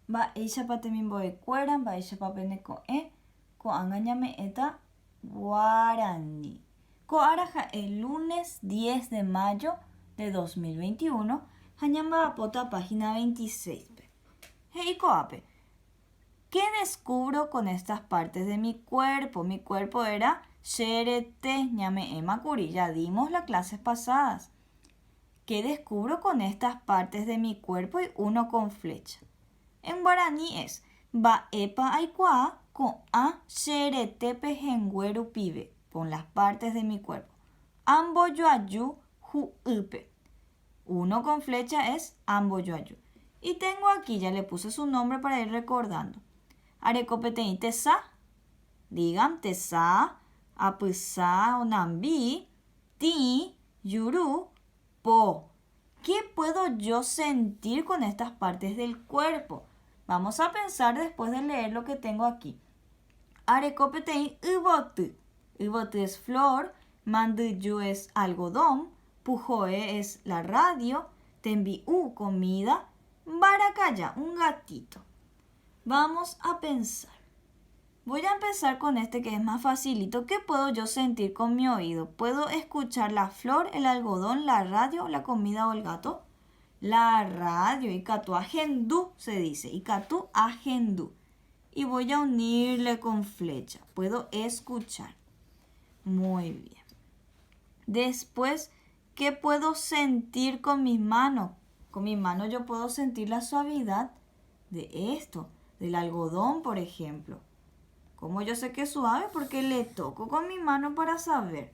mba'éichapa temimbo'ekuéra, mba'éichapa pendeko'ẽ, ko'ág̃a ñame'ẽta Guarani. Ko'ára ha'e lunes 10 de mayo de 2021 ha ñamba'apóta página 26. He'i ko'ápe. ¿Qué descubro con estas partes de mi cuerpo? Mi cuerpo era Sherete, ñame'ẽmakuri. Ya dimos las clases pasadas. ¿Qué descubro con estas partes de mi cuerpo? Y uno con flecha. En guaraní es Mba'épa aikuaa ko'ã cheretépe henguéru pive, con las partes de mi cuerpo. Ambojoaju hu'ýpe. Uno con flecha es ambojoaju. Y tengo aquí, ya le puse su nombre para ir recordando. Arekopeteĩ tesã, digan tesã, apysã onambi, ti'i, yuru, po. ¿Qué puedo yo sentir con estas partes del cuerpo? Vamos a pensar después de leer lo que tengo aquí. Arekopeteĩ yvoty. Yvoty es flor, mandyju es algodón, pujoe es la radio, tembi'u comida, mbaracaya un gatito. Vamos a pensar. Voy a empezar con este que es más facilito. ¿Qué puedo yo sentir con mi oído? ¿Puedo escuchar la flor, el algodón, la radio, la comida o el gato? La radio. Ikatu ajendu se dice. Ikatu ajendu. Y voy a unirle con flecha. Puedo escuchar. Muy bien. Después, ¿qué puedo sentir con mis manos? Con mis manos yo puedo sentir la suavidad de esto. Del algodón, por ejemplo. ¿Cómo yo sé que es suave? Porque le toco con mi mano para saber.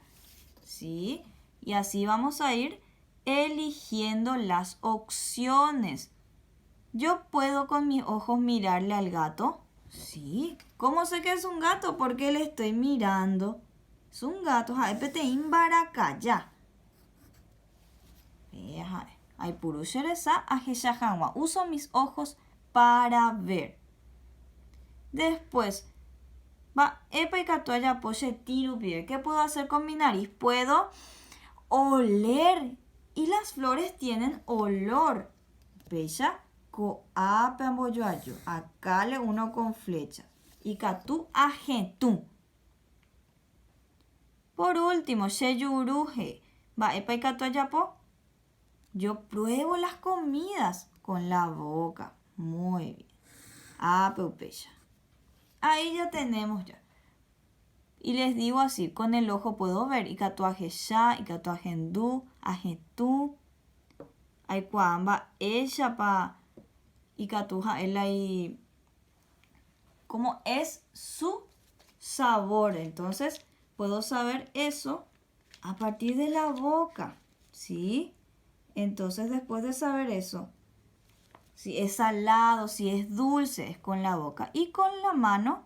¿Sí? Y así vamos a ir eligiendo las opciones. ¿Yo puedo con mis ojos mirarle al gato? Sí. ¿Cómo sé que es un gato? Porque le estoy mirando. Es un gato. Haepetein barakaya. Hay puro shereza ajeshahanwa. Uso mis ojos para ver. Después, ¿qué puedo hacer con mi nariz? Puedo oler. Y las flores tienen olor. Pecha, ko'ápe ambojoaju. Acá le uno con flecha. Y katu ajetú. Por último, sheyuruje. Yo pruebo las comidas con la boca. Muy bien. Pecha. Ahí ya tenemos ya. Y les digo así, con el ojo puedo ver. Ikatu ajesha, ikatu ajendu, ajetú. Aikuamba, ella pa. Ikatu ha'elai. ¿Cómo es su sabor? Entonces, puedo saber eso a partir de la boca. ¿Sí? Entonces, después de saber eso, si es salado, si es dulce, es con la boca. Y con la mano,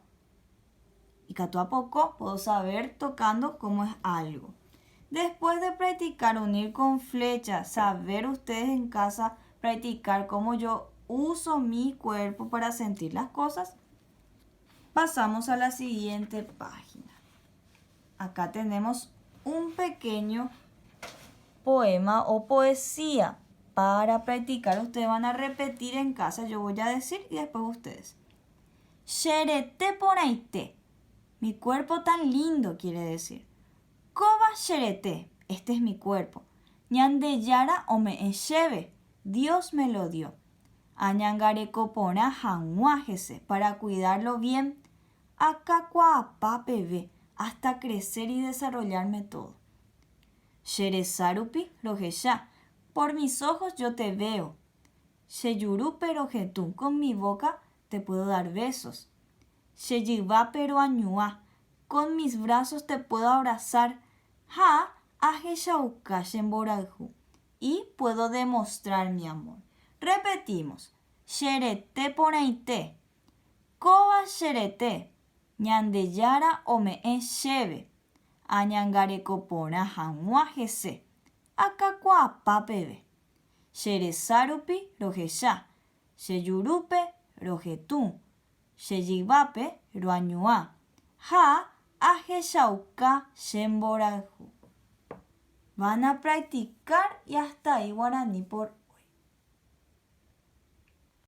y que a poco puedo saber tocando cómo es algo. Después de practicar unir con flecha, saber ustedes en casa practicar cómo yo uso mi cuerpo para sentir las cosas, pasamos a la siguiente página. Acá tenemos un pequeño poema o poesía. Para practicar, ustedes van a repetir en casa. Yo voy a decir y después ustedes. Sherete ponaite. Mi cuerpo tan lindo quiere decir. Koba sherete. Este es mi cuerpo. Ñandeyara ome encheve. Dios me lo dio. Añangareko pona hanguájese. Para cuidarlo bien. Akakuaapa pebe. Hasta crecer y desarrollarme todo. Sheresarupi rojesha. Por mis ojos yo te veo. Sheyuru pero jetú. Con mi boca te puedo dar besos. Sheyiva pero añua. Con mis brazos te puedo abrazar. Ha ajeshauka shemboraju. Y puedo demostrar mi amor. Repetimos. Sherete ponaite. Koba sherete. Ñandeyara ome encheve. Añangareko pona hanguájese. Akakuaapa pebe. Sheresarupi rojesha. Sheyurupe rojetú. Sheyivape roañua. Ha ajeshauka shemboraju. Van a practicar y hasta ahí guaraní por